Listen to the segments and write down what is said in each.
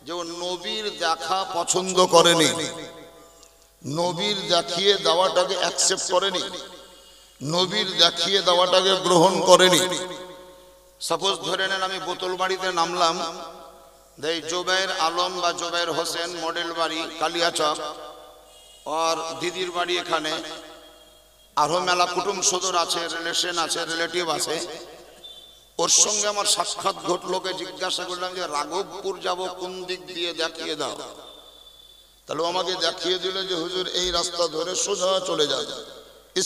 যে ও নবীর দেখা পছন্দ করেনি, নবীর দেখিয়ে দেওয়াটাকে অ্যাকসেপ্ট করেনি, নবীর দেখিয়ে দেওয়াটাকে গ্রহণ করেনি। সাপোজ ধরে নেন আমি বোতল বাড়িতে নামলাম, এই জোবাইর আলম বা জোবাইর হোসেন মডেল বাড়ি কালিয়াচক, আর দিদির বাড়ি এখানে, আরো মেলা কুটুম সদর আছে, রিলেশন আছে, রিলেটিভ আছে। ওর সঙ্গে আমার সাক্ষাৎ ঘটলো, জিজ্ঞাসা করলাম যে রাঘবপুর যাব, কোন দিক দিয়ে দেখিয়ে দাও। তাহলে আমাকে দেখিয়ে দিল যে হুজুর এই রাস্তা ধরে সোজা চলে যায়,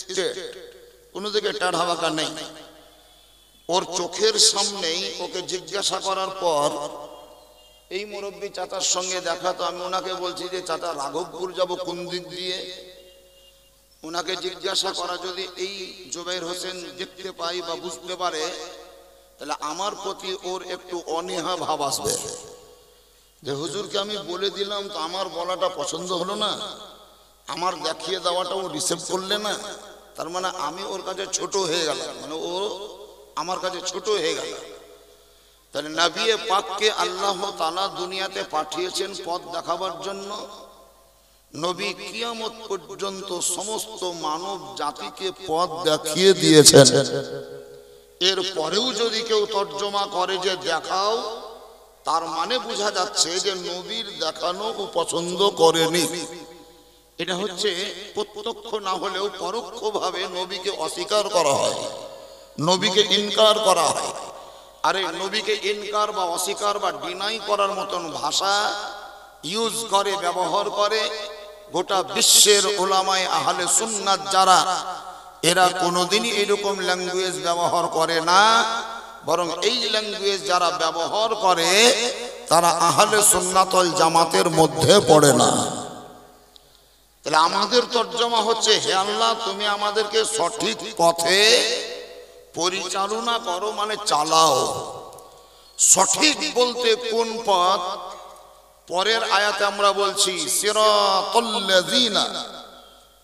স্ট্রেট, কোনো দিকে টাঢ়া বাঁকা নেই। ওর চোখের সামনেই ওকে জিজ্ঞাসা করার পর এই মুরব্বী চাচার সঙ্গে দেখা, তো আমি ওনাকে বলছি যে চাচা রাঘবপুর যাব কোন দিক দিয়ে। ওনাকে জিজ্ঞাসা করা যদি এই জোবাইর হোসেন দেখতে পাই বা বুঝতে পারে, তাহলে আমার প্রতি ওর একটু অনীহা ভাব আসবে যে হুজুরকে আমি বলে দিলাম, তো আমার বলাটা পছন্দ হলো না, আমার দেখিয়ে দেওয়াটা ও রিসিভ করলে না, তার মানে আমি ওর কাছে ছোট হয়ে গেলাম, মানে ও আমার কাছে ছোট হয়ে গেল। তাহলে নবী পাককে আল্লাহ তাআলা দুনিয়াতে পাঠিয়েছেন পথ দেখাবার জন্য। নবী কিয়ামত পর্যন্ত সমস্ত মানব জাতিকে পথ দেখিয়ে দিয়েছেন। এর পরেও যদি কেউ তর্জমা করে যে দেখাও, তার মানে বোঝা যাচ্ছে যে নবীর দেখানো ও পছন্দ করেনি। এটা হচ্ছে প্রত্যক্ষ না হলেও পরোক্ষভাবে নবীকে অস্বীকার করা হয়, নবীকে ইনকার করা হয়। আরে নবীকে ইনকার বা অস্বীকার বা ডিনাই করার মতন ভাষা ইউজ করে, ব্যবহার করে গোটা বিশ্বের উলামায়ে আহলে সুন্নাত যারা, এরা কোনোদিনই এরকম ল্যাঙ্গুয়েজ ব্যবহার করে না। বরং এই ল্যাঙ্গুয়েজ যারা ব্যবহার করে তারা আহলে সুন্নাত ওয়াল জামাতের মধ্যে পড়ে না। তাহলে আমাদের তর্জমা হচ্ছে, হে আল্লাহ তুমি আমাদেরকে সঠিক পথে পরিচালনা করো, মানে চালাও। সঠিক বলতে কোন পথ? পরের আয়াতে আমরা বলছি সিরাতাল্লাযীনা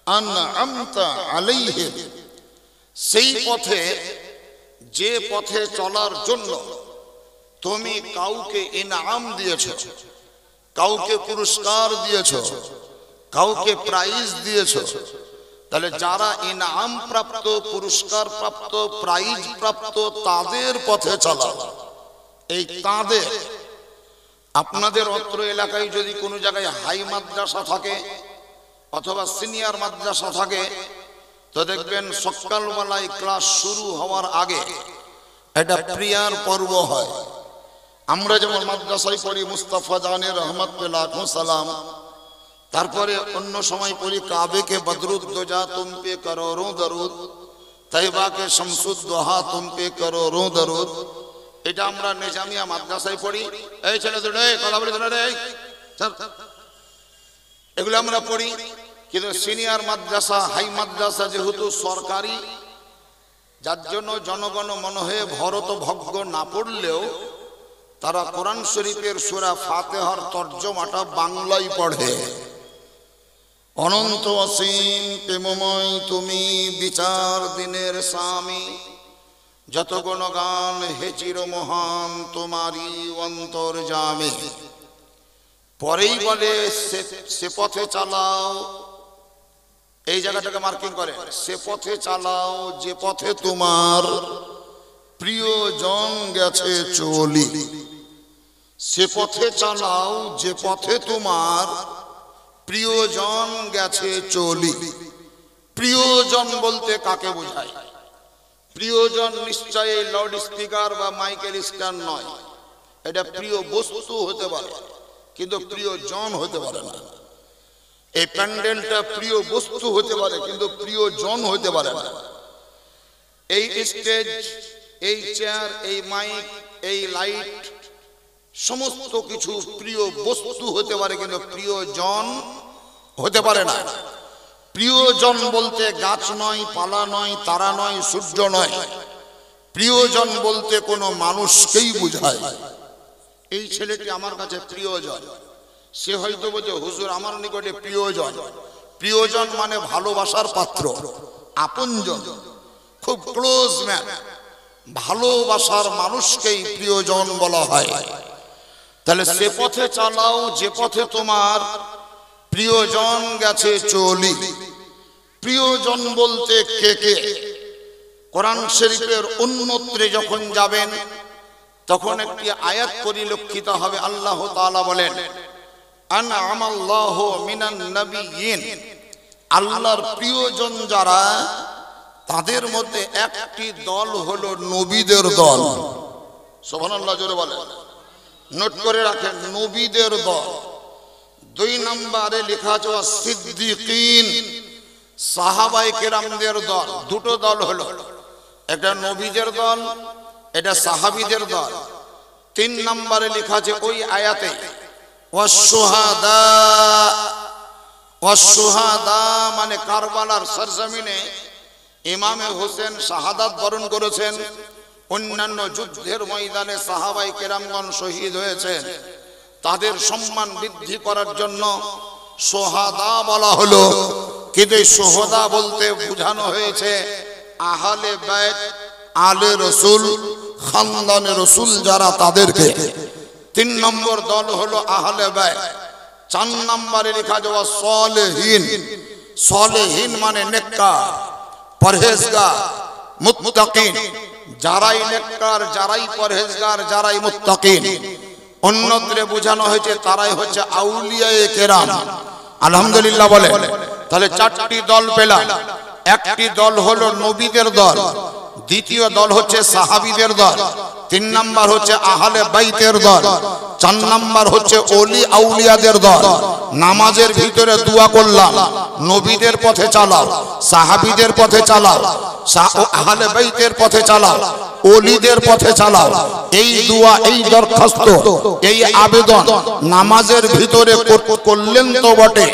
আনআমতা আলাইহিম, সেই পথে, যে পথে চলার জন্য তুমি কাউকে ইনাম দিয়েছো, কাউকে পুরস্কার দিয়েছো, কাউকে প্রাইজ দিয়েছো। তাহলে যারা ইনাম প্রাপ্ত, পুরস্কার প্রাপ্ত, প্রাইজ প্রাপ্ত, তাদের পথে চালাও। এই তাদের, আপনাদের অত্র এলাকায় যদি কোনো জায়গায় হাই মাদ্রাসা থাকে অথবা সিনিয়র মাদ্রাসা থাকে, তো দেখবেন সকালবেলায় ক্লাস শুরু হওয়ার আগে একটা প্রিয়ার পর্ব হয়। আমরা যেমন মাদ্রাসায় পড়ি মুস্তাফা জানের রহমতুল্লাহ সালাম, তারপরে অন্য সময় পড়ি কাবে কে বদরুদ্দোজা তুম পে করোড়োं দরুদ, তৈবা কে শামসুদ্দোহা তুম পে করোড়োं দরুদ। এটা আমরা নিজামিয়া মাদ্রাসায় পড়ি। এই ছেলে দুটো কথা বলি, এগুলো আমরা পড়ি। কিন্তু সিনিয়র মাদ্রাসা, হাই মাদ্রাসা যেহেতু সরকারি, যার জন্য জনগণ মনে হয়ে ভরত ভগ্গ না পড়লেও তারা কোরআন শরীফের সূরা ফাতিহার তর্জমাটা বাংলায় পড়ে। অনন্ত অসীম প্রেমময় তুমি বিচার দিনের স্বামী, যত গুণগান হে চির মহান তোমারই অন্তর্যামী। পরেই বলে সে পথে চালাও, এই জায়গাটাকে মার্কিং করে, সে পথে চালাও যে পথে তোমার প্রিয়জন গেছে চলি। সে পথে চালাও যে পথে তোমার প্রিয়জন গেছে চলি। প্রিয়জন বলতে কাকে বোঝায়? প্রিয়জন নিশ্চয়ই লাউড স্পিকার বা মাইকের স্ট্যান্ড নয়। এটা প্রিয় বস্তু হতে পারে, কিন্তু প্রিয়জন হতে পারে না। এই প্যান্ডেলটা প্রিয় বস্তু হতে পারে, কিন্তু প্রিয়জন হতে পারে না। এই স্টেজ, এই চেয়ার, এই মাইক, এই লাইট, সমস্ত কিছু প্রিয় বস্তু হতে পারে, কিন্তু প্রিয়জন হতে পারে না। প্রিয়জন বলতে গাছ নয়, পালা নয়, তারা নয়, সূর্য নয়। প্রিয়জন বলতে কোনো মানুষকেই বোঝায়। এই ছেলেটি আমার কাছে প্রিয়জন। সে হয়তো বলছে হুজুর আমার নিকটে প্রিয়জন। প্রিয়জন মানে ভালোবাসার পাত্র, আপনজন, খুব ক্লোজ ম্যান। ভালোবাসার মানুষকেই প্রিয়জন বলা হয়। তাহলে সে পথে চালাও যে পথে তোমার প্রিয়জন গেছে চলি। প্রিয়জন বলতে কে কে? কোরআন শরীফের অন্যত্রে যখন যাবেন তখন একটি আয়াত পরিলক্ষিত হবে। আল্লাহ তাআলা বলেন, আনআমাল্লাহু মিনান নাবিয়্যিন, আল্লাহর প্রিয়জন যারা তাদের মধ্যে একটি দল হলো নবীদের দল। সুবহানাল্লাহ, জোরে বলেন। নোট করে রাখেন, নবীদের দল। 2 নম্বরে লেখা আছে সিদ্দিকিন, সাহাবায়ে কেরামদের দল। দুটো দল হলো, একটা নবীদের দল, এটা সাহাবীদের দল। 3 নম্বরে লেখা আছে ওই আয়াতে ওয়াসশুহাদা। ওয়াসশুহাদা মানে কারবালার সরজমিনে ইমামে হোসেন শাহাদাত বরণ করেছেন। অন্যান্য যুদ্ধের ময়দানে সাহাবায়ে কেরামগণ শহীদ হয়েছেন, তাদের সম্মান বৃদ্ধি করার জন্য শুহাদা বলা হলো। কিন্তু এই শুহাদা বলতে বোঝানো হয়েছে আহলে বাইত, আলে রসুল, খানদানে রসুল যারা তাদেরকে। 3 নম্বর দল হলো আহলে বাইত। 4 নম্বরে লেখা যাওয়া সালেহীন। সালেহীন মানে নেককার, পরহেজগার, মুত্তাকিন। যারাই নেককার, যারাই পরহেজগার, যারাই মুত্তাকিন, অন্যত্রে বোঝানো হয়েছে তারাই হচ্ছে আউলিয়ায়ে কেরাম। আলহামদুলিল্লাহ বলে। তাহলে 4টি দল পেলাম। একটি দল হলো নবীদের দল, দ্বিতীয় দল হচ্ছে সাহাবীদের দল, 3 নম্বর হচ্ছে আহলে বাইতের দল, 4 নম্বর হচ্ছে ওলি আউলিয়াদের দল। নামাজের ভিতরে দোয়া করলাম, নবীদের পথে চালাও, সাহাবীদের পথে চালাও, আহলে বাইতের পথে চালাও, ওলিদের পথে চালাও। এই দোয়া, এই দরখাস্ত, এই আবেদন নামাজের ভিতরে করলেন তো বটে,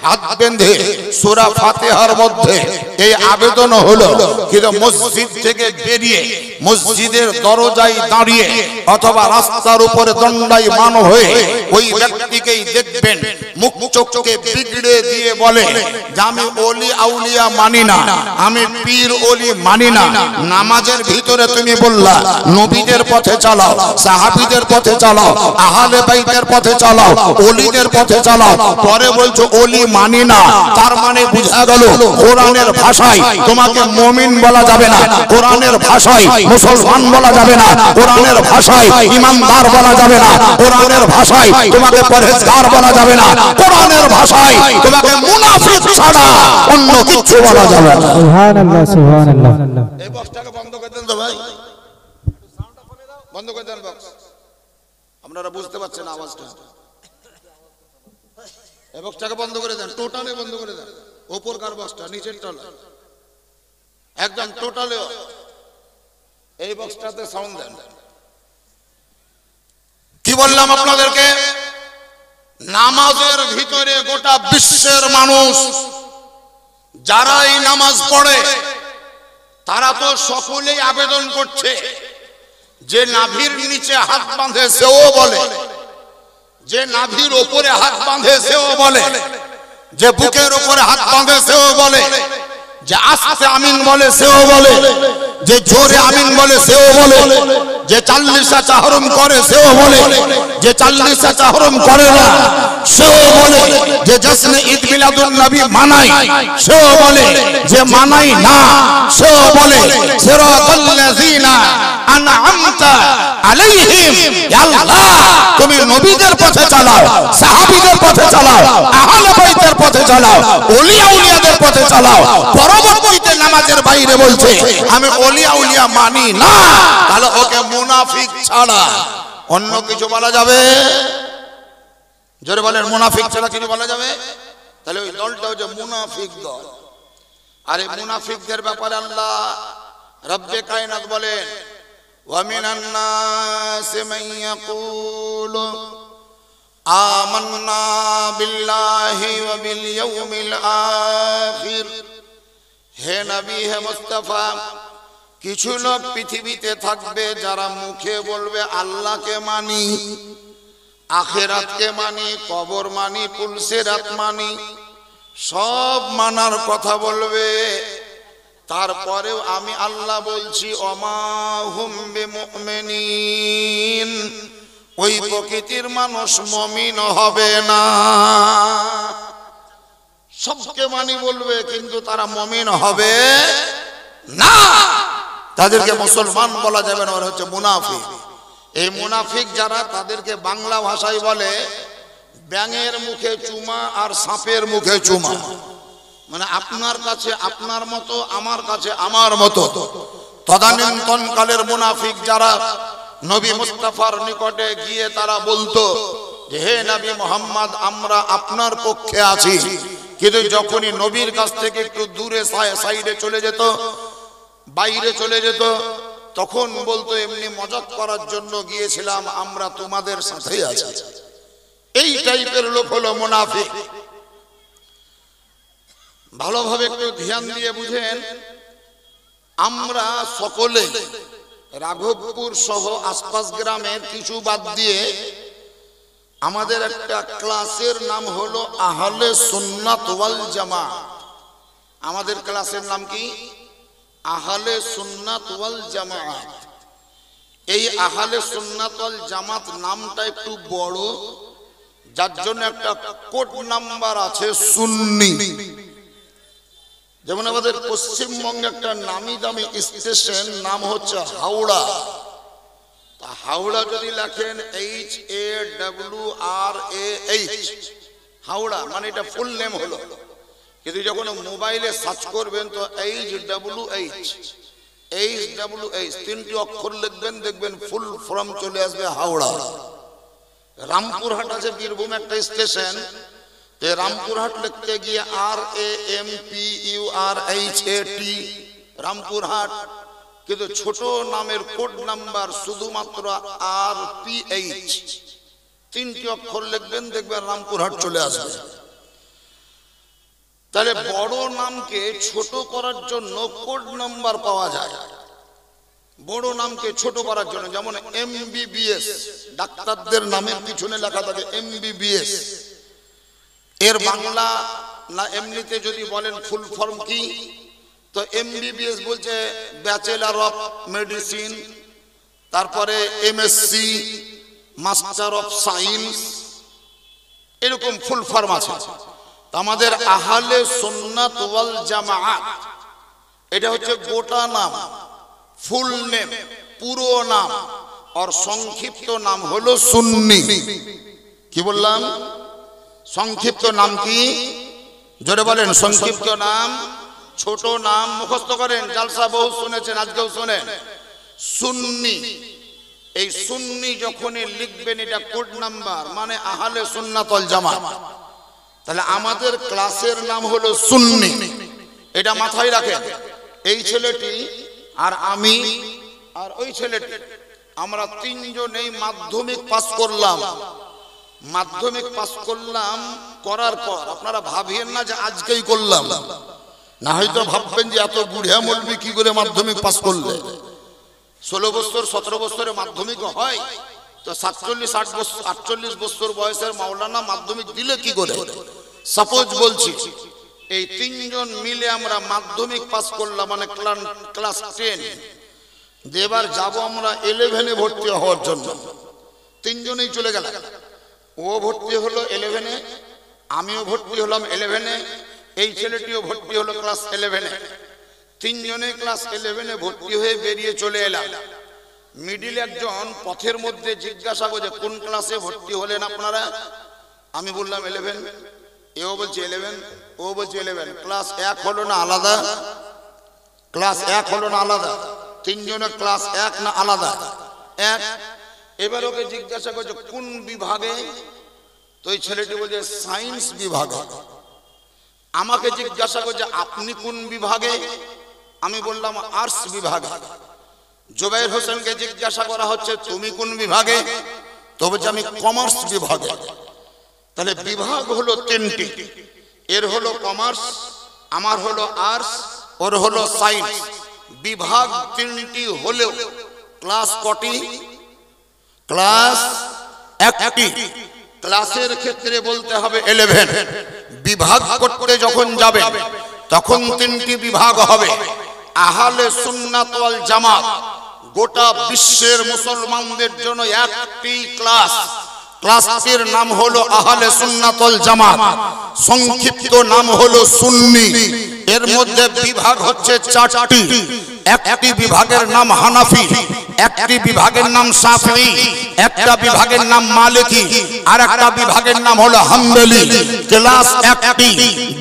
হাত বেঁধে সূরা ফাতিহার মধ্যে এই আবেদন হলো। কিন্তু মসজিদ থেকে বেরিয়ে মসজিদের দরজায় দাঁড়িয়ে অথবা রাস্তার উপরে দণ্ডায়মান হয়ে ওই ব্যক্তিকেই দেখবেন মুখ চোখকে বিগড়ে দিয়ে বলে যে আমি ওলি আউলিয়া মানি না, আমি পীর ওলি মানি না। নামাজের ভিতরে তুমি বললা নবীদের পথে চালাও, সাহাবীদের পথে চালাও, আহলে বাইতের পথে চালাও, ওলিদের পথে চালাও, পরে বলছো ওলি মানি না। তার মানে বুঝা গেল কোরআনের ভাষায় তোমাকে মুমিন বলা যাবে না, কোরআনের ভাষায় মুসলমান বলা যাবে না, কোরআনের ভাষায় ঈমানদার বলা যাবে না, কোরআনের ভাষায় তোমাকে পরহেজগার বলা যাবে না, কোরআনের ভাষায় তোমাকে মুনাফিক ছাড়া অন্য কিছু বলা যাবে না। সুবহানাল্লাহ, সুবহানাল্লাহ। এই বক্সটাকে বন্ধ করে দেন তো ভাই, বন্ধ করে দেন বক্স। আপনারা বুঝতে পারছেন আওয়াজটা? এই বক্সটাকে বন্ধ করে দেন, টোটালি বন্ধ করে দেন। উপরকার বক্সটা, নিচের টলা একদম টোটালি। এই বক্সটাতে সাউন্ড দেন। কি বললাম আপনাদেরকে? নামাজের ভিতরে গোটা বিশ্বের মানুষ যারাই নামাজ পড়ে তারা তো সকলেই আবেদন করছে যে নাভির নিচে হাত বাঁধে সেও বলে, যে নাভির উপরে হাত বাঁধে সেও বলে, যে বুকের উপরে হাত বাঁধে সেও বলে, যে আস্তে আমিন বলে সেও বলে, যে জোরে আমিন বলে সেও বলে, যে 40 চাহরম করে সেও বলে, যে 40 চাহরম করে না সেও বলে, যে জশ্নে ঈদ মিলাদুন নবী মানাই সেও বলে, যে মানাই না সেও বলে। সিরাতাল লাযিনা আনআমতা আলাইহিম, ইয়া আল্লাহ তুমি নবীদের পথে চালাও, সাহাবীদের পথে চালাও, আহলে বাইতের পথে চালাও, ওলি আউলিয়াদের পথে চালাও। পরবর্তীতে নামাজের বাইরে বলছে আমি ওলি আউলিয়া মানি না, তাহলে ওকে মুনাফিক ছাড়া অন্য কিছু বলা যাবে? জোরে বলেন, মুনাফিক ছাড়া কিছু বলা যাবে? তাহলে ওই দলটা হচ্ছে মুনাফিক দল। আর এই মুনাফিকদের ব্যাপারে আল্লাহ রব্বে কায়নাত বলেন ওয়া মিনান নাসি মান ইয়াকুলু আমান্না বিল্লাহি ওয়া বিল ইয়াউমিল আখির। হে নবী, হে মুস্তাফা, কিছু লোক পৃথিবীতে থাকবে যারা মুখে বলবে আল্লাহকে মানি, আখিরাতকে মানি, কবর মানি, পুলসিরাত মানি, সব মানার কথা বলবে, তারপরেও আমি আল্লাহ বলছি ওমা হুম বিমুমিনিন, ওই প্রকৃতির মানুষ মুমিন হবে না। সবকে মানি বলবে কিন্তু তারা মুমিন হবে না, তাদেরকে মুসলমান বলা যাবে না, ওরা হচ্ছে মুনাফিক। এই মুনাফিক যারা, তাদেরকে বাংলা ভাষায় বলে ব্যাঙের মুখে চুমা আর সাপের মুখে চুমা। মানে আপনার কাছে আপনার মতো, আমার কাছে আমার মতো। তদানীন্তন কালের মুনাফিক যারা নবী মুস্তাফার নিকটে গিয়ে তারা বলতো যে হে নবী মুহাম্মদ, আমরা আপনার পক্ষে আছি, কিন্তু যখনই নবীর কাছ থেকে একটু দূরে সাইডে চলে যেত, বাইরে চলে যেত, তখন বলতো এমনি মজাক করার জন্য গিয়েছিলাম, আমরা তোমাদের সাথেই আছি। এই টাইপের লোক হলো মুনাফিক। ভালোভাবে একটু ধ্যান দিয়ে বুঝেন, আমরা সকলে রাঘবপুর সহ আশপাশ গ্রামের কিছু বাদ দিয়ে আমাদের একটা ক্লাসের নাম হলো আহলে সুন্নাত ওয়াল জামাত। আমাদের ক্লাসের নাম কি? আহলে সুন্নাত ওয়াল জামাত। এই আহলে সুন্নাত ওয়াল জামাত নামটা একটু বড়, যার জন্য একটা কোড নাম্বার আছে সুন্নি। যেমন আমাদের পশ্চিমবঙ্গে একটা নামি দামি স্টেশন নাম হচ্ছে হাওড়া। হাওড়া যদি লেখেন HAWRAH, হাওড়া মানে এটা ফুল নেম হলো, কিন্তু যখন মোবাইলে সার্চ করবেন তো HWH তিনটি অক্ষর লিখবেন, দেখবেন ফুল ফর্ম চলে আসবে হাওড়া। রামপুরহাট আছে বীরভূম একটা স্টেশন, রামপুরহাট লিখতে গিয়ে RAMPURHAT রামপুরহাট, কিন্তু ছোট নামের কোড নাম্বার শুধুমাত্র RPH, তিনটি অক্ষর লিখবেন, দেখবেন রামপুরহাট চলে আসবে। তাহলে বড় নামকে ছোট করার জন্য কোড নাম্বার পাওয়া যায়। বড় নামকে ছোট করার জন্য, যেমন MBBS, ডাক্তারদের নামের পিছনে লেখা থাকে MBBS, এর বাংলা না এমনিতে যদি বলেন ফুল ফর্ম কি, তো MBBS বলছে ব্যাচেলর অফ মেডিসিন, তারপরে MSc মাস্টার অফ সায়েন্স, এরকম ফুল ফর্ম আছে। আমাদের আহলে সুন্নাত ওয়াল জামাত এটা হচ্ছে গোটা নাম, ফুল নেম, পুরো নাম, আর সংক্ষিপ্ত নাম হলো সুন্নি। কি বললাম? সংক্ষিপ্ত নাম কি? জোরে বলেন। সংক্ষিপ্ত নাম, ছোট নাম মুখস্থ করেন, জালসা বহু শুনেছেন, আজকেও শুনেন, সুন্নি। এই সুন্নি যখনই লিখবেন এটা কোড নাম্বার, মানে আহলে সুন্নাত ওয়াল জামাত। তাহলে আমাদের ক্লাসের নাম হলো সুন্নি, এটা মাথায় রাখেন। এই ছেলেটি আর আমি আর ওই ছেলেটি, আমরা তিনজনেই মাধ্যমিক পাস করলাম। মাধ্যমিক পাস করলাম, করার পর আপনারা ভাবিয়েন না যে আজকেই করলাম, না হয়তো ভাববেন যে এত বুড়া মলবি কি করে মাধ্যমিক পাস করলে। 16 বছর 17 বছরে মাধ্যমিক হয়, তো 47-48 বছর বয়সের মাওলানা মাধ্যমিক দিলে কি করে? সাপোজ বলছি এই তিনজন মিলে আমরা মাধ্যমিক পাস করলাম, মানে ক্লাস 10। এবার যাব আমরা 11-এ ভর্তি হওয়ার জন্য। তিনজনেই চলে গেলাম, ও ভর্তি হলো 11-এ, আমিও ভর্তি হলাম 11-এ, এই ছেলেটিও ভর্তি হলো ক্লাস 11-এ। তিনজনে ক্লাস 11-এ ভর্তি হয়ে বেরিয়ে চলে এলাম। মিডিল একজন পথের মধ্যে জিজ্ঞাসা করে কোন ক্লাসে ভর্তি হলেন আপনারা? আমি বললাম 11। এও বলছে 11, ও বলছে 11। ক্লাস 1 হলো না আলাদা? ক্লাস 1 হলো না আলাদা? তিনজনের ক্লাস 1 না আলাদা? 1। এবার ওকে জিজ্ঞাসা করছে কোন বিভাগে? তো এই ছেলেটি বলছে সায়েন্স বিভাগে। আমাকে জিজ্ঞাসা করছে আপনি কোন বিভাগে? আমি বললাম আর্টস বিভাগে। জুবাইর হোসেনকে জিজ্ঞাসা করা হচ্ছে তুমি কোন বিভাগে? তো বলছে আমি কমার্স বিভাগে। তাহলে বিভাগ হলো 3টি, এর হলো কমার্স, আমার হলো আর্টস, ওর হলো সায়েন্স। বিভাগ 3টি হলেও ক্লাস কটি? ক্লাস 1টি। ক্লাসের ক্ষেত্রে বলতে হবে 11। বিভাগ করতে যখন যাবে তখন 3টি বিভাগ হবে। আহলে সুন্নাত ওয়াল জামাত গোটা বিশ্বের মুসলমানদের জন্য একটি ক্লাসটির নাম হলো আহলে সুন্নাত ওয়াল জামাত, সংক্ষিপ্ত নাম হলো সুন্নি। এর মধ্যে বিভাগ হচ্ছে চারটি। একটি বিভাগের নাম হানাফি, একটি বিভাগের নাম শাফিঈ, একটা বিভাগের নাম মালিকি, আর একটা বিভাগের নাম হলো হাম্বলি। ক্লাস একটি,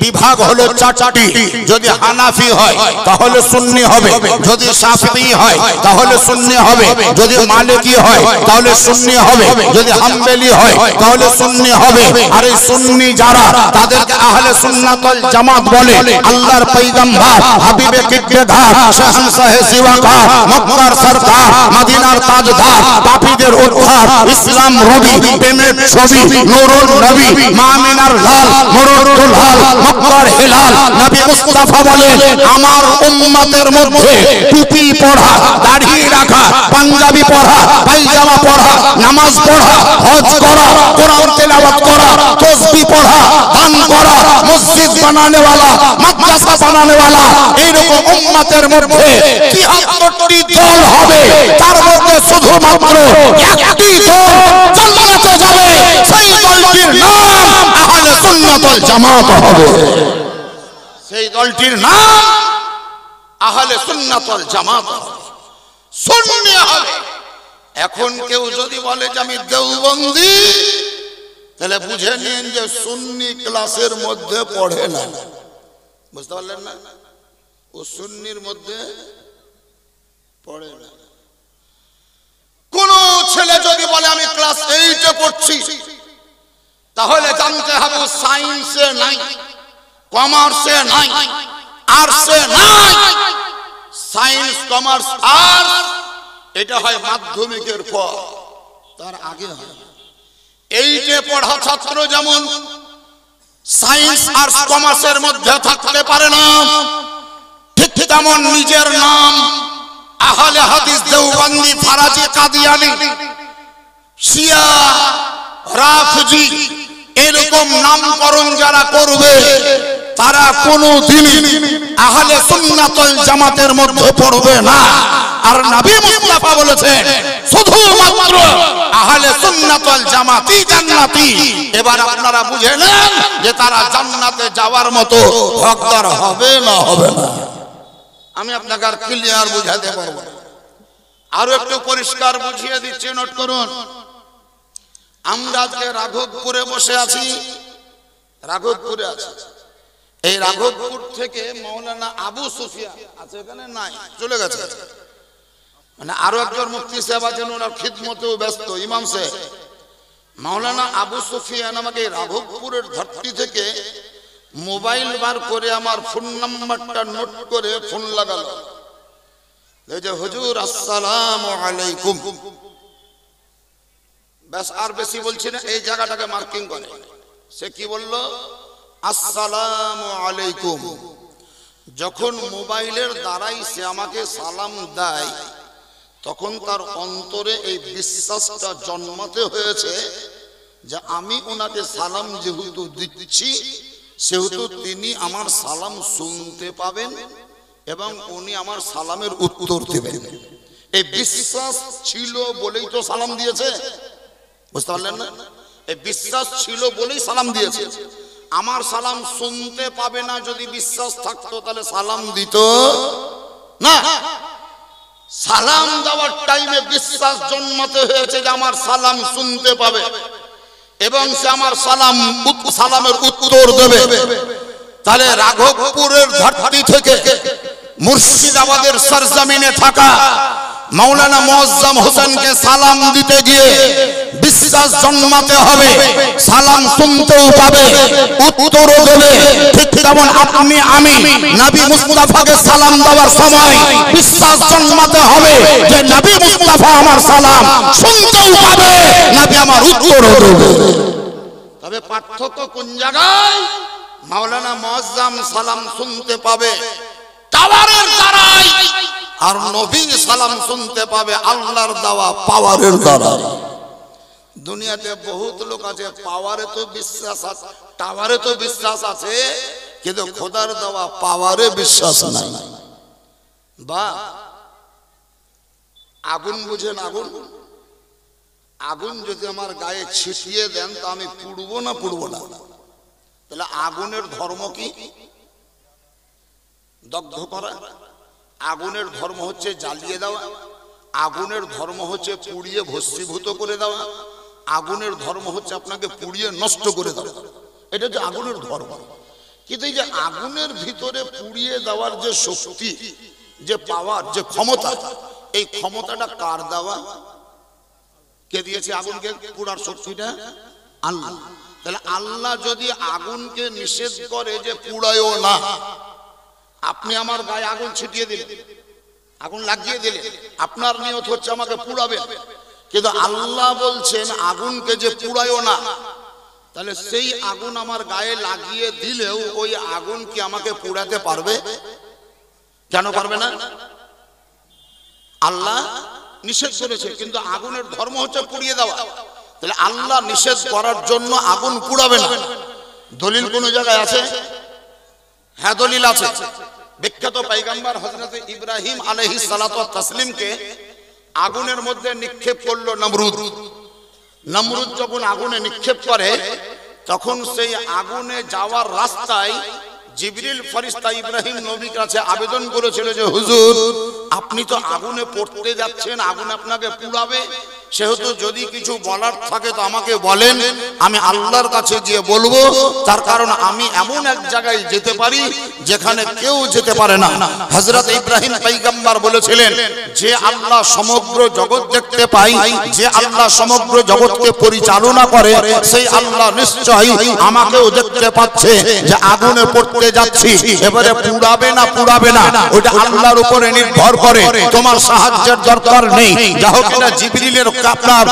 বিভাগ হলো চারটি। যদি হানাফি হয় তাহলে সুন্নি হবে, যদি শাফিঈ হয় তাহলে সুন্নি হবে, যদি মালিকি হয় তাহলে সুন্নি হবে, যদি হাম্বলি হয় তাহলে সুন্নি হবে। আর এই সুন্নি যারা, তাদেরকে আহলে সুন্নাত ওয়াল জামাত বলে। আল্লাহর পয়গম্বর হাবিবে কিবরিয়াগার শাহনশাহে সিওয়াকার মক্কার সরদার মদিনার তাজদার পাপীদের উদ্ধার ইসলাম রবি প্রেমের ছবি নূরুল নবী মামিনার লাল মুরুদুল হাল মক্কার হিলাল নবী মুস্তাফা বলেন, আমার উম্মতের মধ্যে টুপি পড়া, দাড়ি রাখা, পাঞ্জাবি পড়া, পায়জামা পড়া, নামাজ পড়া, হজ করা, কোরআন তেলাওয়াত করা, তাসবিহ পড়া, দান করা, মসজিদ বানানে ওয়ালা, মাদ্রাসা বানানে ওয়ালা, এইরকম উম্মতের মধ্যে ৭৩টি দল হবে। তার মধ্যে শুধুমাত্র একটি দল জান্নাতে যাবে, সেই দলটির নাম আহলে সুন্নাত ওয়াল জামাত হবে। সেই দলটির নাম আহলে সুন্নাত ওয়াল জামাত হবে, সুন্নি হবে। এখন কেউ যদি বলে যে আমি দেওবন্দি, তাহলে বুঝে নিন যে সুন্নি ক্লাসের মধ্যে পড়ে না। বুঝতে পারলেন না? ও সুন্নির মধ্যে পড়ে না। কোন ছেলে যদি বলে আমি ক্লাস 8-এ পড়ছি, তাহলে জানতে হবে সায়েন্সে নাই, কমার্সে নাই, আর্টসে নাই। সায়েন্স, কমার্স, আর্টস এটা হয় মাধ্যমিকের পর, তার আগে হয়। 8-এ পড়া ছাত্র যেমন সায়েন্স, আর্টস, কমার্সের মধ্যে থাকতে পারে না, ঠিক তেমন নিজের নাম আহলে হাদিস, দেওবন্দি, ফারাজি, কাদিয়ানি, শিয়া, রাফজি এরকম নামকরণ যারা করবে, তারা কোনদিন আহলে সুন্নাত ওয়াল জামাতের মধ্যে পড়বে না। আর নবী মুস্তাফা বলেছেন শুধুমাত্র আহলে সুন্নাত ওয়াল জামাতই জান্নাতি। এবার আপনারা বুঝে নেন যে তারা জান্নাতে যাওয়ার মতো হকদার হবে না হবে না। আমি আপনাকে আর ক্লিয়ার বুঝাতে পারবো। আরো একটু পরিষ্কার বুঝিয়ে দিচ্ছি, নোট করুন। আমরা আজকে রাঘবপুরে বসে আছি, রাঘবপুরে আছি। এই রাঘবপুর থেকে মাওলানা আবু সুফিয়ান আছে, এখানে নাই, চলে গেছে। মানে আরো একজন মুফতি সাহেব আছেন, ওনার খিদমতেও ব্যস্ত, ইমাম সাহেব। মাওলানা আবু সুফিয়ান আমাকে রাঘবপুরের ধরতি থেকে মোবাইল বার করে আমার ফোন নাম্বারটা নোট করে ফোন লাগালো, এই যে হুজুর আসসালামু আলাইকুম। ব্যাস, আর বেশি বলছি না, এই জায়গাটাকে মার্কিং করে। সে কি বলল? আসসালামু আলাইকুম। যখন মোবাইলের দ্বারাই সে আমাকে সালাম দেয়, তখন তার অন্তরে এই বিশ্বাসটা জন্মাতে হয়েছে যে আমি ওনাকে সালাম যেহেতু দিচ্ছি, সেহেতু তিনি আমার সালাম শুনতে পাবেন এবং উনি আমার সালামের উত্তর দেবেন। এই বিশ্বাস ছিল বলেই তো সালাম দিয়েছে। বুঝতে পারলেন না? এই বিশ্বাস ছিল বলেই সালাম দিয়েছে। আমার সালাম শুনতে পাবে না, যদি বিশ্বাস থাকতো তাহলে সালাম দিত না। সালাম দেওয়ার টাইমে বিশ্বাস জন্মাতে হয়েছে যে আমার সালাম শুনতে পাবে এবং সে আমার সালামের উত্তর দেবে। তাহলে রাঘবপুরের ধরতি থেকে মুর্শিদাবাদের সরজমিনে থাকা মাওলানা মুআজ্জম হোসেনকে সালাম দিতে গিয়ে বিশ্বাস জন্মাতে হবে, সালাম শুনতেও পাবে, উত্তরও দেবে। ঠিক তেমন আপনি আমি নবী মুস্তাফাকে সালাম দেওয়ার সময় বিশ্বাস জন্মাতে হবে যে নবী মুস্তাফা আমার সালাম শুনতেও পাবে, নবী আমার উত্তরও দেবে। তবে পার্থক্য কোন জায়গায়? মাওলানা মুআজ্জম সালাম শুনতে পাবে টাওয়ারের দ্বারাই, আর নবী সালাম শুনতে পাবে আল্লাহর দেওয়া পাওয়ারের দ্বারা। দুনিয়াতে বহুত লোক আছে, পাওয়ারে তো বিশ্বাস আছে, টাওয়ারে তো বিশ্বাস আছে, কিন্তু খোদার দেওয়া পাওয়ারে বিশ্বাস নাই। বা আগুন বুঝেন? আগুন, আগুন যদি আমার গায়ে ছিটিয়ে দেন তা আমি পুড়বো না পুড়বো না? তাহলে আগুনের ধর্ম কি? দগ্ধ করা। আগুনের ধর্ম হচ্ছে জ্বালিয়ে দেওয়া। আগুনের ধর্ম হচ্ছে পুড়িয়ে ভস্মীভূত করে দেওয়া। আগুনের ধর্ম হচ্ছে আপনাকে পুড়িয়ে নষ্ট করে দেওয়া। এটা যে আগুনের ধর্ম। কিন্তু এই যে আগুনের ভিতরে পুড়িয়ে দেওয়ার যে শক্তি, যে পাওয়ার, যে ক্ষমতা, এই ক্ষমতাটা কার দেওয়া? কে দিয়েছে আগুনকে পুড়ার শক্তিটা? আল্লাহ। তাহলে আল্লাহ যদি আগুনকে নিষেধ করে যে পুড়ায়ও না, আপনি আমার গায়ে আগুন ছিটিয়ে দিলেন, আগুন লাগিয়ে দিলেন, আপনার নিয়ত হচ্ছে আমাকে পুড়াবেন, কিন্তু আল্লাহ বলছেন আগুনকে যে পুড়ায়ও না, তাহলে সেই আগুন আমার গায়ে লাগিয়ে দিলেও ওই আগুন কি আমাকে পুড়াতে পারবে? কেন পারবে না? আল্লাহ নিষেধ করেছে, কিন্তু আগুনের ধর্ম হচ্ছে পুড়িয়ে দেওয়া। তাহলে আল্লাহ নিষেধ করার জন্য আগুন পুড়াবে না। দলিল কোন জায়গায় আছে? হ্যাঁ, দলিল আছে। বিখ্যাত পয়গম্বর হযরত ইব্রাহিম আলাইহিস সালাতু ওয়াত তাসলিমকে আগুনের মধ্যে নিক্ষেপ করলো নমরুদ। নমরুদ যখন আগুনে নিক্ষেপ করে, তখন সেই আগুনে যাওয়ার রাস্তায় জিবরিল ফেরেশতা ইব্রাহিম নবীর কাছে আবেদন করেছিল যে হুজুর, আপনি তো আগুনে পড়তে যাচ্ছেন, আগুন আপনাকে পুড়াবে, সেহেতু যদি কিছু বলার থাকে তো আমাকে বলেন, আমি আল্লাহর কাছে গিয়ে বলবো। তার কারণ আমি এমন এক জায়গায় যেতে পারি যেখানে কেউ যেতে পারে না। হযরত ইব্রাহিম পয়গম্বর বলেছিলেন, যে আল্লাহ সমগ্র জগৎ দেখতে পাই, যে আল্লাহ সমগ্র জগৎকে পরিচালনা করে, সেই আল্লাহ নিশ্চয়ই আমাকেও দেখতে পাচ্ছে যে আগুনে পড়তে যাচ্ছি। এবারে পুড়াবে না পুড়াবে না ওটা আল্লাহর উপরে নির্ভর করে, তোমার সাহায্যের দরকার নেই। যা হোক, এটা জিবরিলের আপনার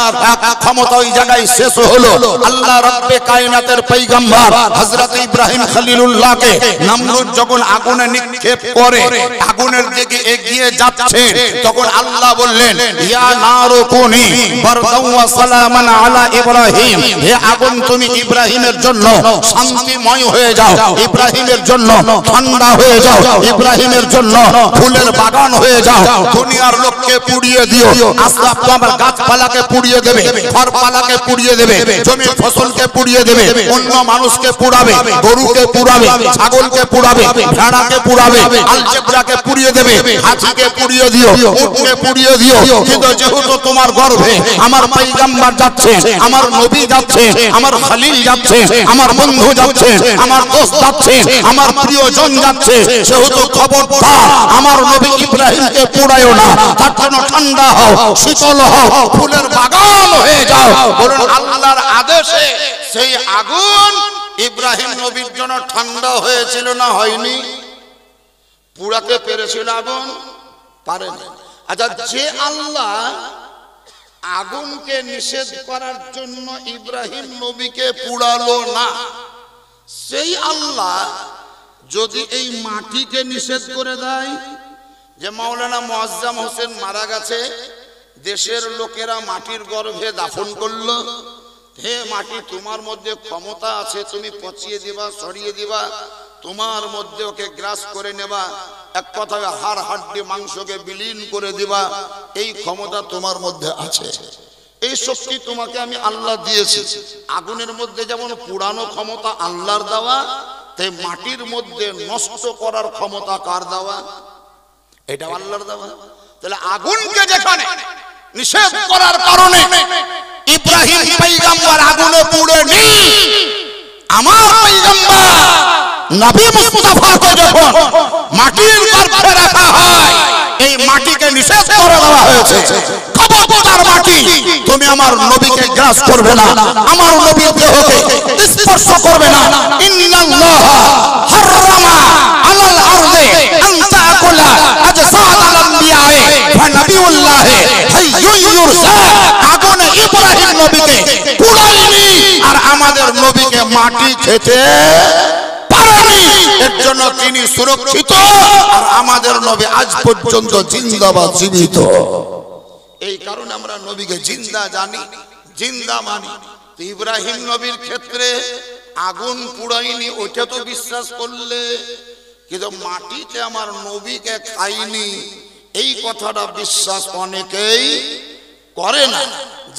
ক্ষমতা ওই জায়গায় শেষ হলো। আল্লাহ রব্বে কায়নাতের পয়গম্বর হযরত ইব্রাহিম খলিলুল্লাহকে নমরুদ যখন আগুনে নিক্ষেপ করে, আগুনের দিকে এগিয়ে যাচ্ছে, তখন আল্লাহ বললেন, ইয়া নারু কুনি বারদাও ওয়া সালামান আলা ইব্রাহিম, হে আগুন তুমি ইব্রাহিমের জন্য শান্তিময় হয়ে যাও, ইব্রাহিমের জন্য ঠান্ডা হয়ে যাও, ইব্রাহিমের জন্য ফুলের বাগান হয়ে যাও। দুনিয়ার লোককে পুড়িয়ে দিও, আসবাব তোমার গাছপালাকে পুড়িয়ে দেবে, ফলপালাকে পুড়িয়ে দেবে, জমির ফসলকে পুড়িয়ে দেবে, অন্য মানুষকে পুড়াবে, গরুকে পুড়াবে, ছাগলকে পুড়াবে, ভেড়াকে পুড়াবে, আলজেব্রাকে পুড়িয়ে দেবে, হাতিকে পুড়িয়ে দিও, উটকে পুড়িয়ে দিও। কিন্তু যেহেতু তোমার গর্ভে আমার পয়গম্বর যাচ্ছে, আমার নবী যাচ্ছে, আমার খলিল যাচ্ছে, আমার বন্ধু যাচ্ছে, আমার দোস্ত যাচ্ছে, আমার প্রিয়জন যাচ্ছে, সেহেতু খবরদার আমার নবী ইব্রাহিমকে পুড়ায়ও না। তার জন্য ঠান্ডা হও, শীতল হও, ফুলের বাগান হয়ে যাও। বলুন, আল্লাহর আদেশে সেই আগুন ইব্রাহিম নবীর জন্য ঠান্ডা হয়েছিল না হয়নি? পুড়াতে পেরেছিল আগুন? পারেনি। আচ্ছা, যে আল্লাহ আগুনকে নিষেধ করার জন্য ইব্রাহিম নবীকে পুড়ালো না, সেই আল্লাহ যদি এই মাটিকে নিষেধ করে দেয়, যে মাওলানা মুআজ্জম হোসেন মারা গেছে, দেশের লোকেরা মাটির গর্ভে দাফন করলো, হে মাটি, তোমার মধ্যে ক্ষমতা আছে, তুমি পচিয়ে দিবা, সরিয়ে দিবা, তোমার মধ্যে ওকে গ্রাস করে নেবা, এক কথায় হাড় হাড্ডি মাংসকে বিলীন করে দিবা, এই ক্ষমতা তোমার মধ্যে আছে, এই শক্তি তোমাকে আমি আল্লাহ দিয়েছি। আগুনের মধ্যে যেমন পুরানো ক্ষমতা আল্লাহর দেওয়া, তাই মাটির মধ্যে নষ্ট করার ক্ষমতা কার দেওয়া? এটা আল্লাহর দেওয়া। তাহলে আগুনকে যেখানে নিষেধ করার কারণে ইব্রাহিম পয়গম্বর আগুনে পুড়েনি, আমার পয়গম্বর নবী মুস্তাফাকে যখন মাটির গর্ভে রাখা হয়, এই মাটিকে নিষেধ করে দেওয়া হয়েছে, খবরদার মাটি, তুমি আমার নবীকে গ্রাস করবে না, আমার নবীর দেহকে স্পর্শ করবে না। ইন্নাল্লাহ হারামা আলাল আরদি আন তাকুলা আজসাদাল আম্বিয়া ওয়া নবিয়ুল্লাহ হাইয়ুন ইউরসা। আগুনে ইব্রাহিম নবীকে পুড়ায়নি, আর আমাদের নবীকে মাটি খেতে পারেনি। এর জন্য তিনি সুরক্ষিত, আর আমাদের নবী আজ পর্যন্ত জিন্দাবাদ, জীবিত। এই কারণে আমরা নবীকে জিন্দা জানি, জিন্দা মানি। ইব্রাহিম নবীর ক্ষেত্রে আগুন পুড়ায়নি, ওইটা তো বিশ্বাস করলে, কিন্তু মাটিতে আমার নবীকে খাইনি, এই কথাটা বিশ্বাস অনেকেই করে না।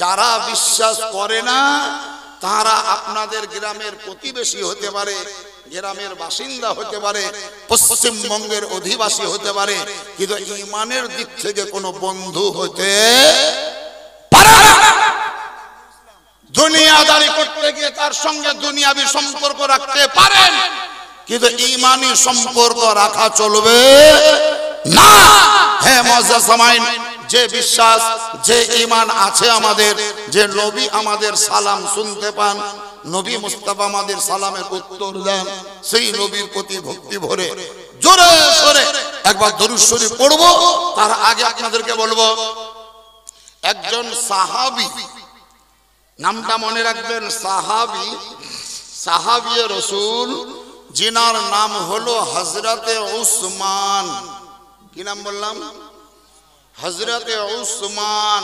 যারা বিশ্বাস করে না তারা আপনাদের গ্রামের প্রতিবেশী হতে পারে, গ্রামের বাসিন্দা হতে পারে, পশ্চিমবঙ্গের অধিবাসী হতে পারে, কিন্তু ঈমানের দিক থেকে কোনো বন্ধু হতে পারে না। দুনিয়াদারি করতে গিয়ে তার সঙ্গে দুনিয়াবি সম্পর্ক রাখতে পারেন, কিন্তু ঈমানি সম্পর্ক রাখা চলবে না। হ্যাঁ মুআজ্জাজ সামাইন, যে বিশ্বাস যে ঈমান আছে আমাদের, যে নবী আমাদের সালাম শুনতে পান, নবী মুস্তাফা আমাদের সালামের উত্তর দেন, সেই নবীর প্রতি ভক্তি ভরে জোরে সোরে একবার দরুদ শরীফ পড়ব। তার আগে আপনাদেরকে বলবো, একজন সাহাবী, নামটা মনে রাখবেন, সাহাবী, সাহাবিয়ে রাসূল, যিনার নাম হলো হযরতে উসমান। কি নাম বললাম? হযরতে উসমান।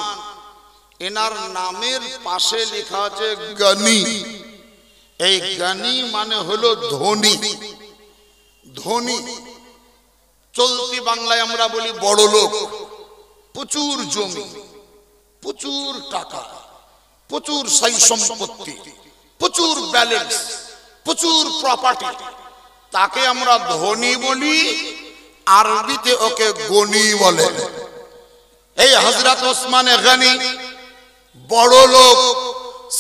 এনার নামের পাশে লেখা আছে গনি। এই গনি মানে হলো ধনী। ধনী চলতি বাংলায় আমরা বলি বড় লোক। প্রচুর জমি, প্রচুর টাকা, প্রচুর সাই সম্পত্তি, প্রচুর ব্যালেন্স, প্রচুর প্রপার্টি, তাকে আমরা ধনী বলি, আরবিতে ওকে গনি বলে। এই হযরত ওসমান গনি বড় লোক।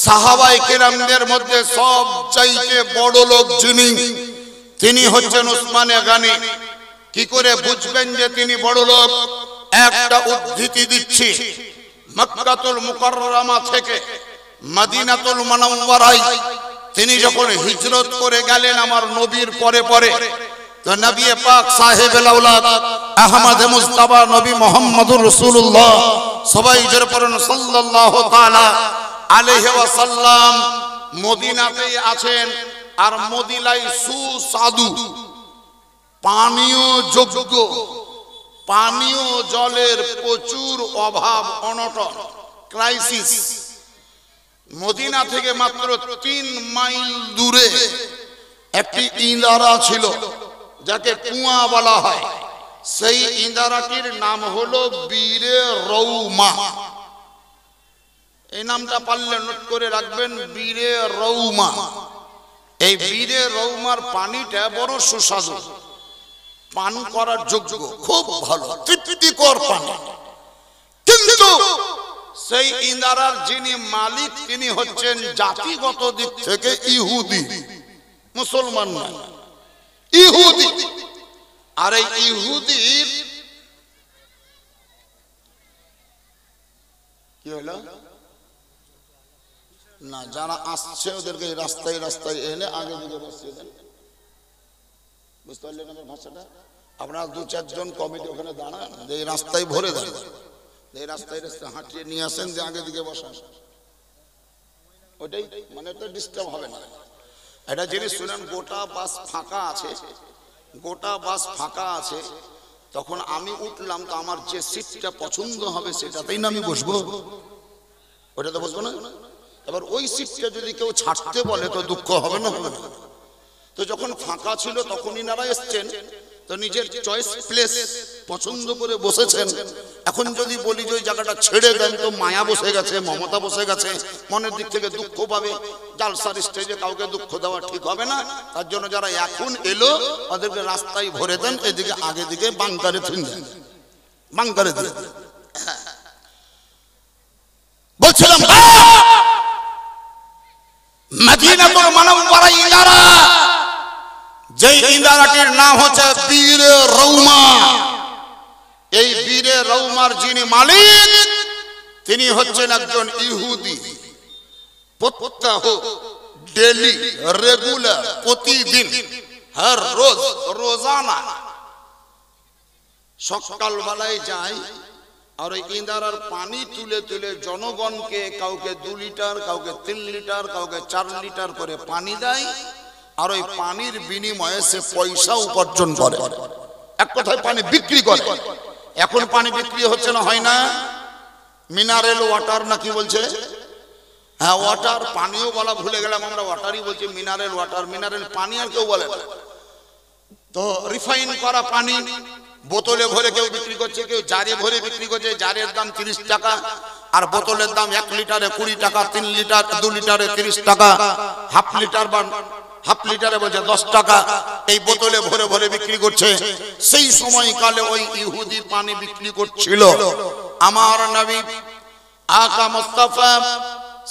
সাহাবায়ে কেরামদের মধ্যে সবচাইতে বড় লোক যিনি, তিনি হচ্ছেন ওসমান গনি। কি করে বুঝবেন যে তিনি বড় লোক? একটা উদ্ধৃতি দিচ্ছি। মক্কাতুল মুকাররমা থেকে মদিনাতুল মুনাওয়ারায় তিনি যখন হিজরত করে গেলেন আমার নবীর পরে পরে, তো নবী পাক সাহেবুল আওলাদ আহমদ মুস্তাফা নবী মুহাম্মদুর রাসূলুল্লাহ, সবাই জোরে পড়ুন সাল্লাল্লাহু তাআলা আলাইহি ওয়াসাল্লাম, মদিনাতেই আছেন। আর মদিনায় সুস্বাদু পানীয় যোগ্য, পানীয় জলের প্রচুর অভাব, অনটন, ক্রাইসিস। মদিনা থেকে মাত্র 3 মাইল দূরে একটি ইন্দারা ছিল, যাকে কুয়া বলা হয়। সেই ইন্দারাটির নাম হলো বীরে রৌমা। এই নামটা পারলে নোট করে রাখবেন, বীরে রৌমা। এই বীরে রৌমার পানিটা বড় সুস্বাদু, পান করার যোগ্য, খুব ভালো, তৃপ্তিকর পানি। কিন্তু সেই ইন্দারার যিনি মালিক, তিনি হচ্ছেন জাতিগত দিক থেকে ইহুদি, মুসলমান নয়, ইহুদি। আর এই ইহুদির কি হলো না, যারা আসছে ওদেরকে রাস্তায় রাস্তায় এনে আগে দিকে বসিয়ে দেন। বুঝতে পারলেন আমার ভাষাটা? আপনারা 2-4 জন কমিটি ওখানে দাঁড়ান, এই রাস্তায় ভরে দেন, এই রাস্তায় রাস্তায় হাঁটিয়ে নিয়ে আসেন, যে আগে দিকে বসান। ওটাই মানে তো ডিস্টার্ব হবে না। এটা জিনিস শুনেন, গোটা বাস ফাঁকা আছে, গোটা বাস ফাঁকা আছে, তখন আমি উঠলাম, তো আমার যে সিটটা পছন্দ হবে সেটাতেই না আমি বসবো, ওটাতে বসবো না। এবার ওই সিটটা যদি কেউ ছাড়তে বলে তো দুঃখ হবে না, হবে না? তো যখন ফাঁকা ছিল তখন ইনারা এসছেন, তো নিজের চয়েস প্লেস পছন্দ করে বসেছেন। এখন যদি বলি যে ওই জায়গাটা ছেড়ে দেন, তো মায়া বসে গেছে, মমতা বসে গেছে, মনের দিক থেকে দুঃখ পাবে। জালসার স্টেজে কাউকে দুঃখ দেওয়া ঠিক হবে না। তার জন্য যারা এখন এলো ওদেরকে রাস্তায় ভরে দেন, এদিকে আগে দিকে বাংকারে থুন দেন, বাংকারে দেন। বলছিলাম মদিনাতুল মুনাওয়ারা ইন্দারা, যে ইন্দারাটির নাম হচ্ছে বীরে রৌমা। এই বীরে রৌমার যিনি মালিক, তিনি হচ্ছেন একজন ইহুদি। প্রত্যহ ডেলি, রেগুলার, প্রতিদিন, হর রোজ, রোজানা সকালবেলায় যায় আর ওই ইন্দারার পানি তুলে তুলে জনগণকে, কাউকে 2 লিটার, কাউকে 3 লিটার, কাউকে 4 লিটার করে পানি দেয়। আর ওই পানির বিনিময়ে সে পয়সা উপার্জন করে, এক কথায় পানি বিক্রি করে। এখন পানি বিক্রি হচ্ছে না, হয় না? মিনারেল ওয়াটার না কি বলছে? হ্যাঁ, ওয়াটার। পানিও বলা ভুলে গেলাম, আমরা ওয়াটারই বলছি, মিনারেল ওয়াটার। মিনারেল পানি আর কেউ বলে না। তো রিফাইন করা পানি, বোতলে ভরে কেউ বিক্রি করছে, কেউ জারে ভরে বিক্রি করছে। জারের দাম 30 টাকা, আর বোতলের দাম 1 লিটারে 20 টাকা, 3 লিটার 2 লিটারে 30 টাকা, হাফ লিটার বা হাফ লিটারে বলছে 10 টাকা। এই বোতলে ভরে ভরে বিক্রি করছে। সেই সময়কালে ওই ইহুদি পানি বিক্রি করছিল। আমার নবী আকা মুস্তাফা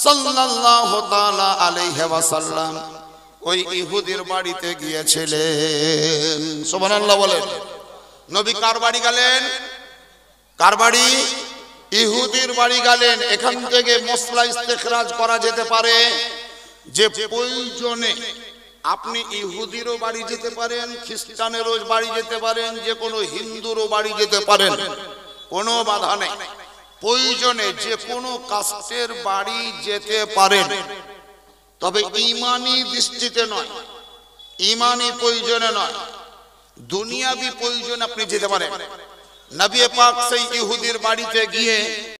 সাল্লাল্লাহু তাআলা আলাইহি ওয়াসাল্লাম ওই ইহুদির বাড়িতে গিয়েছিলেন। সুবহানাল্লাহ বলেন। নবী কার বাড়ি গেলেন? কার বাড়ি? ইহুদির বাড়ি গেলেন। এখান থেকে মসলা ইস্তেখরাজ করা যেতে পারে যে প্রয়োজনে আপনি ইহুদিরও বাড়ি যেতে পারেন, খ্রিস্টানেরও বাড়ি যেতে পারেন, যে কোনো হিন্দুরও বাড়ি যেতে পারেন, কোনো বাধা নেই। প্রয়োজনে যে কোনো কাস্টের বাড়ি যেতে পারেন, তবে ঈমানি দৃষ্টিতে নয়, ঈমানি প্রয়োজনে নয়, দুনিয়াবি প্রয়োজনে আপনি যেতে পারেন। নবী পাক সেই ইহুদির বাড়িতে গিয়ে